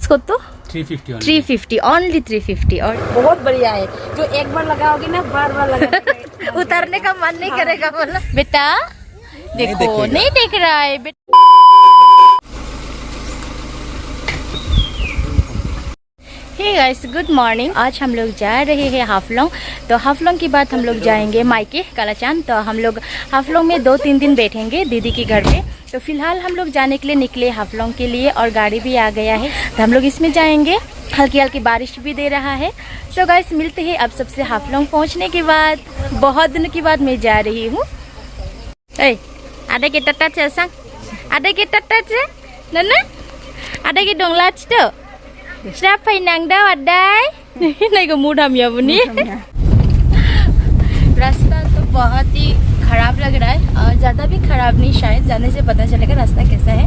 को तो 350 ओनली 350 और बहुत बढ़िया है। जो एक बार लगाओगे ना बार बार लगा उतारने का मन नहीं करेगा। बोलो बेटा देखो नहीं देख रहा है बेटा। Hey guys good morning. आज हम लोग जा रहे हैं हाफलोंग। तो हाफलोंग के बाद हम लोग जाएंगे मायके कालाचांद। तो हम लोग हाफलोंग में 2-3 दिन बैठेंगे दीदी के घर पे। तो फिलहाल हम लोग जाने के लिए निकले हाफलोंग के लिए और गाड़ी भी आ गया है तो हम लोग इसमें जाएंगे। हल्की हल्की बारिश भी दे रहा है। सो गाइस मिलते हैं अब सबसे हाफलोंग पहुंचने के बाद। बहुत दिनों के बाद मैं जा रही हूँ। आधा के टट्टा चे संग आधा के टट्टा चे नन्ना आधा के डोंगलाच तो Siapa yang dah adai? नहीं को मूड हम बुनी। रास्ता तो बहुत ही खराब लग रहा है और ज़्यादा भी खराब नहीं, शायद जाने से पता चलेगा रास्ता कैसा है।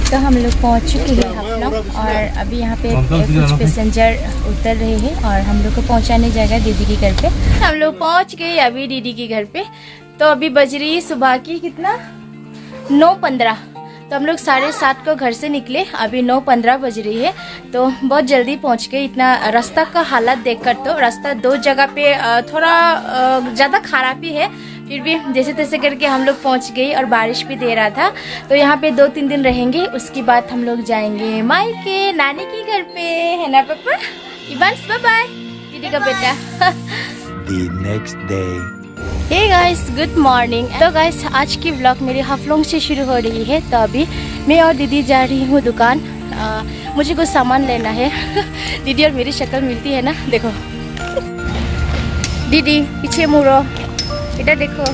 तो हम लोग पहुंच चुके हैं हाफलोंग और अभी यहाँ पे कुछ पैसेंजर उतर रहे हैं और हम लोग को पहुंचाने जाएगा दीदी के घर पे। हम लोग पहुंच गए अभी दीदी के घर पे। तो अभी बज रही सुबह की कितना 9:15। तो हम लोग 7:30 को घर से निकले, अभी 9:15 बज रही है। तो बहुत जल्दी पहुंच गए। इतना रास्ता का हालत देखकर तो रास्ता 2 जगह पे थोड़ा ज़्यादा खराब ही है, फिर भी जैसे तैसे करके हम लोग पहुंच गए और बारिश भी दे रहा था। तो यहाँ पे 2-3 दिन रहेंगे, उसके बाद हम लोग जाएंगे मायके नानी के घर पे, है ना पापा? इवांस बाय बाय दीदी का बेटा। The next day. Hey guys good morning. तो गाइस आज की व्लॉग मेरी हाफलोंग से शुरू हो रही है। तो अभी मैं और दीदी जा रही हूँ दुकान। मुझे कुछ सामान लेना है। दीदी और मेरी शक्ल मिलती है ना, देखो दीदी पीछे मुड़ो, इधर देखो।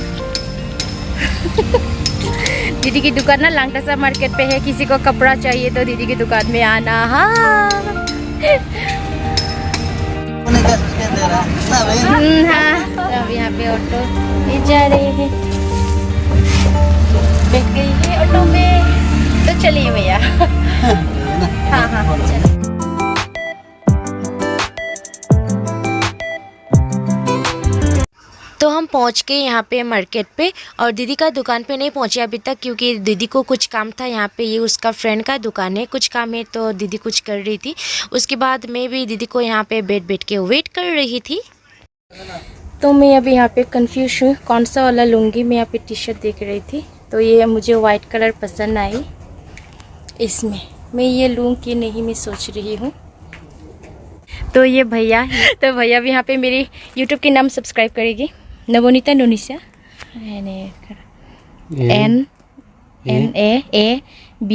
दीदी की दुकान ना लांगटासा मार्केट पे है। किसी को कपड़ा चाहिए तो दीदी की दुकान में आना। हाँ अब यहाँ पे ऑटो ये जा रहे हैं, बैठ गई है ऑटो में। तो चलिए भैया। हाँ हाँ चलो। तो हम पहुंच गए यहाँ पे मार्केट पे और दीदी का दुकान पे नहीं पहुंचे अभी तक, क्योंकि दीदी को कुछ काम था यहाँ पे। ये उसका फ्रेंड का दुकान है, कुछ काम है तो दीदी कुछ कर रही थी। उसके बाद मैं भी दीदी को यहाँ पे बैठ के वेट कर रही थी। तो मैं अभी यहाँ पे कंफ्यूज हूँ कौन सा वाला लूँगी। मैं यहाँ पे टी शर्ट देख रही थी तो ये मुझे वाइट कलर पसंद आई। इसमें मैं ये लूँ कि नहीं मैं सोच रही हूँ। तो ये भैया, तो भैया भी यहाँ पे मेरी यूट्यूब के नाम सब्सक्राइब करेगी, नवनीता नोनिसा NNAAB।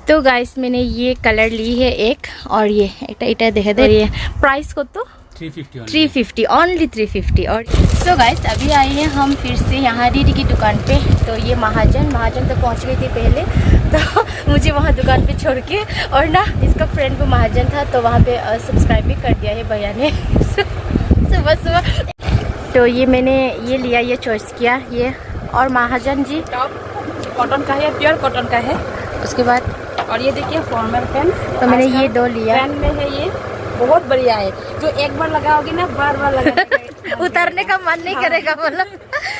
तो गाइस मैंने ये कलर ली है एक, और ये इटा देखे दे। ये प्राइस को तो 350 ओनली 350। और सो गाइस अभी आए हैं हम फिर से यहाँ दीदी की दुकान पे। तो ये महाजन तो पहुँच गई थी पहले, तो मुझे वहाँ दुकान पे छोड़ के, और ना इसका फ्रेंड भी महाजन था तो वहाँ पे सब्सक्राइब भी कर दिया है भैया ने। सुबह तो ये मैंने ये लिया, ये चॉइस किया ये। और महाजन जी टॉप कॉटन का है, प्योर कॉटन का है। उसके बाद और ये देखिए फॉर्मल पेन। तो मैंने ये 2 लिया। पेन में है ये बहुत बढ़िया है। जो एक बार लगाओगे ना बार बार लगा उतारने का मन नहीं करेगा। बोलो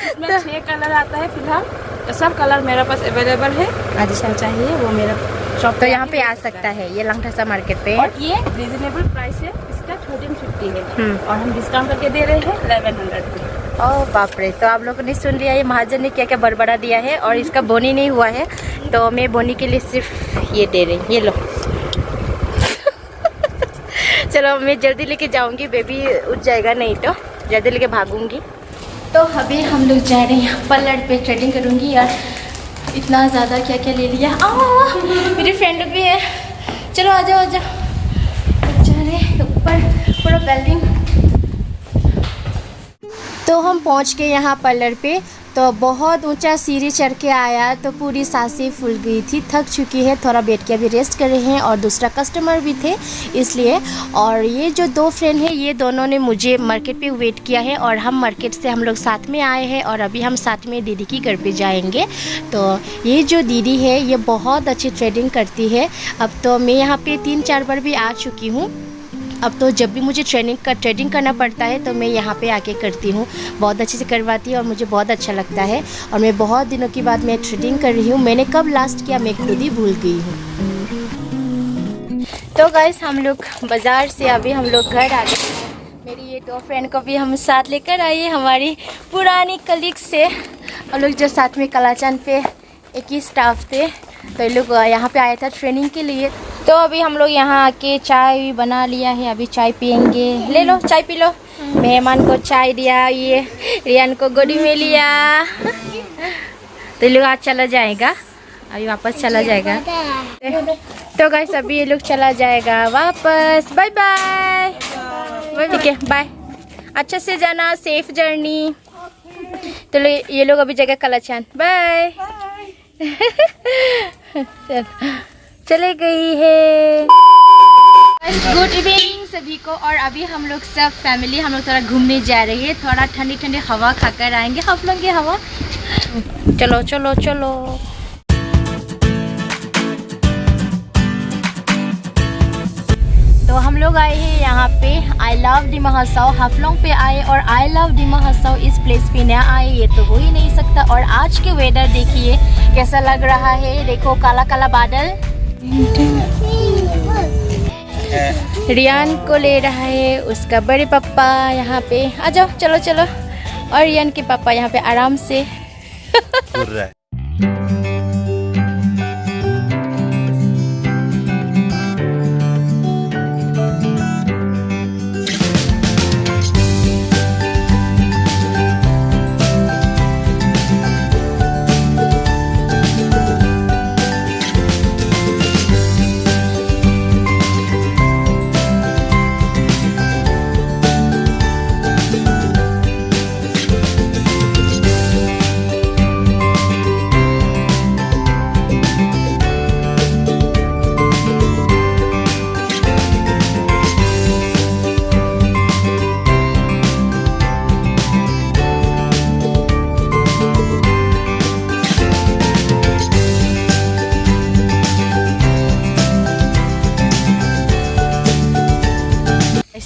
इसमें 6 कलर आता है फिलहाल। तो सब कलर मेरे पास अवेलेबल है। जिसको चाहिए वो मेरा शॉप तो यहाँ पे आ सकता है। ये लांगटासा मार्केट पे है। और ये रिजनेबल प्राइस है, इसका 1350 है और हम डिस्काउंट करके दे रहे हैं 1100। ओह बाप रे। तो आप लोगों ने सुन लिया ये महाजन ने क्या क्या बड़बड़ा दिया है। और इसका बोनी नहीं हुआ है तो मैं बोनी के लिए सिर्फ ये दे रही। ये लो। चलो मैं जल्दी लेके जाऊंगी, बेबी उठ जाएगा नहीं तो जल्दी लेके भागूंगी। तो अभी हम लोग जा रहे हैं पार्लर पे, थ्रेडिंग करूंगी। यार इतना ज़्यादा क्या क्या ले लिया। मेरी फ्रेंड भी है, चलो आ जाओ आ जाओ। जा रहे हैं ऊपर पूरा बिल्डिंग। तो हम पहुंच गए यहाँ पार्लर पे। तो बहुत ऊंचा सीढ़ी चढ़ के आया तो पूरी सांसें फूल गई थी, थक चुकी है, थोड़ा बैठ के अभी रेस्ट कर रहे हैं और दूसरा कस्टमर भी थे इसलिए। और ये जो दो फ्रेंड हैं ये दोनों ने मुझे मार्केट पे वेट किया है और हम मार्केट से हम लोग साथ में आए हैं और अभी हम साथ में दीदी की घर पे जाएंगे। तो ये जो दीदी है ये बहुत अच्छी ट्रेडिंग करती है। अब तो मैं यहाँ पे 3-4 बार भी आ चुकी हूँ। अब तो जब भी मुझे ट्रेडिंग करना पड़ता है तो मैं यहाँ पे आके करती हूँ। बहुत अच्छे से करवाती है और मुझे बहुत अच्छा लगता है। और मैं बहुत दिनों के बाद मैं ट्रेडिंग कर रही हूँ। मैंने कब लास्ट किया मैं खुद ही भूल गई हूँ। तो गाइस हम लोग बाज़ार से अभी हम लोग घर आ गए। मेरी ये दो फ्रेंड को भी हम साथ लेकर आए, हमारी पुरानी कलीग से। हम लोग जो साथ में कलाचान पे एक ही स्टाफ थे तो ये लोग यहाँ पे आया था ट्रेनिंग के लिए। तो अभी हम लोग यहाँ आके चाय बना लिया है, अभी चाय पियेंगे। ले लो चाय पी लो। मेहमान को चाय दिया, ये रियान को गोदी में लिया। तो ये लोग आज चला जाएगा, अभी वापस चला जाएगा। तो गाइस अभी ये लोग चला जाएगा वापस। Bye bye. ठीक है बाय, अच्छा से जाना, सेफ जर्नी। तो ये लोग अभी जाएगा कलाचान। बाय। चले गई है। गुड इवनिंग सभी को। और अभी हम लोग सब फैमिली हम लोग थोड़ा घूमने जा रही है, थोड़ा ठंडी ठंडी हवा खाकर आएंगे हम लोग ये हवा। चलो चलो चलो। तो हम लोग आए हैं यहाँ पे आई लव डिमा हसाओ, हाफलोंग पे आए। और आई लव डिमा हसाओ इस प्लेस पे ना आए ये तो हो ही नहीं सकता। और आज के वेदर देखिए कैसा लग रहा है, देखो काला काला बादल। रियान को ले रहा है उसका बड़े पापा यहाँ पे। आ जाओ चलो चलो। और रियान के पापा यहाँ पे आराम से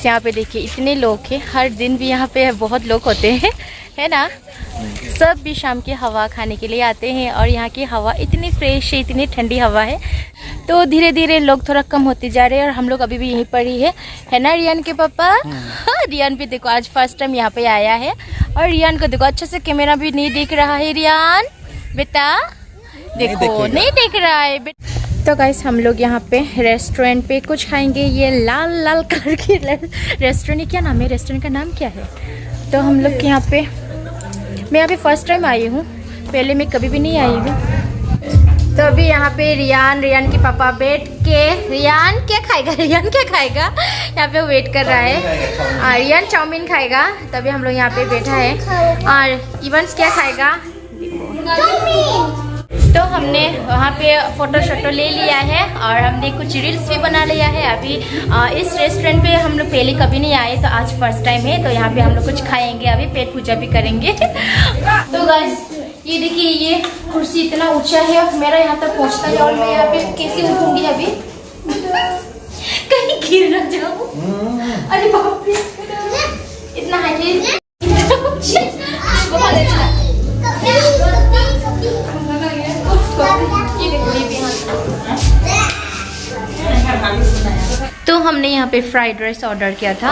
यहाँ पे देखिए इतने लोग हैं, हर दिन भी यहाँ पे बहुत लोग होते हैं, है ना। सब भी शाम की हवा खाने के लिए आते हैं और यहाँ की हवा इतनी फ्रेश है, इतनी ठंडी हवा है। तो धीरे धीरे लोग थोड़ा कम होते जा रहे हैं और हम लोग अभी भी यहीं पर ही है ना रियान के पापा। रियान भी देखो आज फर्स्ट टाइम यहाँ पे आया है। और रियान को देखो अच्छे से कैमरा भी नहीं दिख रहा है। रियान बेटा देखो नहीं दिख रहा है। तो गाइस हम लोग यहाँ पे रेस्टोरेंट पे कुछ खाएंगे। ये लाल लाल कलर की रेस्टोरेंट, क्या नाम है रेस्टोरेंट का नाम क्या है? तो हम लोग यहाँ पे, मैं यहाँ पे फर्स्ट टाइम आई हूँ, पहले मैं कभी भी नहीं आई हूँ। तो अभी यहाँ पे रियान के पापा बैठ के, रियान क्या खाएगा यहाँ पे वेट कर रहा है। रियान चाउमीन खाएगा, तभी हम लोग यहाँ पे बैठा है। और इवंस क्या खाएगा? तो हमने वहाँ पे फ़ोटो शोटो ले लिया है और हमने कुछ रील्स भी बना लिया है। अभी इस रेस्टोरेंट पे हम लोग पहले कभी नहीं आए तो आज फर्स्ट टाइम है। तो यहाँ पे हम लोग कुछ खाएंगे, अभी पेट पूजा भी करेंगे। तो गाइस ये देखिए ये कुर्सी इतना ऊंचा है, मेरा यहाँ तक पहुँचता है और मैं यहाँ पे कैसे उठूंगी अभी, कहीं गिर ना जाऊँ। अरे बाप रे इतना हाइट है। बहुत अच्छा। तो हमने यहाँ पे फ्राइड राइस ऑर्डर किया था।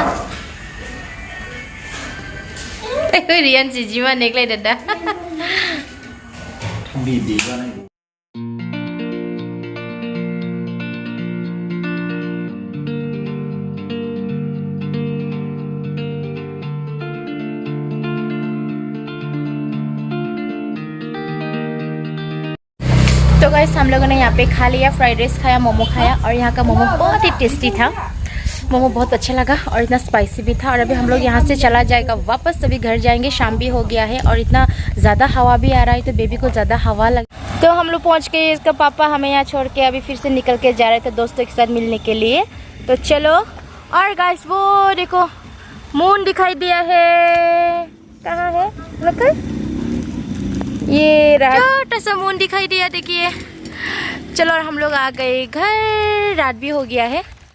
रियान जीवा निकले दादा। तो गाइस हम लोगों ने यहाँ पे खा लिया, फ्राइड राइस खाया, मोमो खाया और यहाँ का मोमो बहुत ही टेस्टी था। मोमो बहुत अच्छा लगा और इतना स्पाइसी भी था। और अभी हम लोग यहाँ से चला जाएगा वापस, अभी घर जाएंगे, शाम भी हो गया है और इतना ज़्यादा हवा भी आ रहा है तो बेबी को ज़्यादा हवा लग। तो हम लोग पहुँच गए, इसका पापा हमें यहाँ छोड़ के अभी फिर से निकल के जा रहे थे दोस्तों के साथ मिलने के लिए। तो चलो। और गाइस वो देखो मून दिखाई दिया है, कहाँ है लगा? ये छोटा सा मून दिखाई दिया, देखिए। चलो और हम लोग आ गए घर, रात भी हो गया है।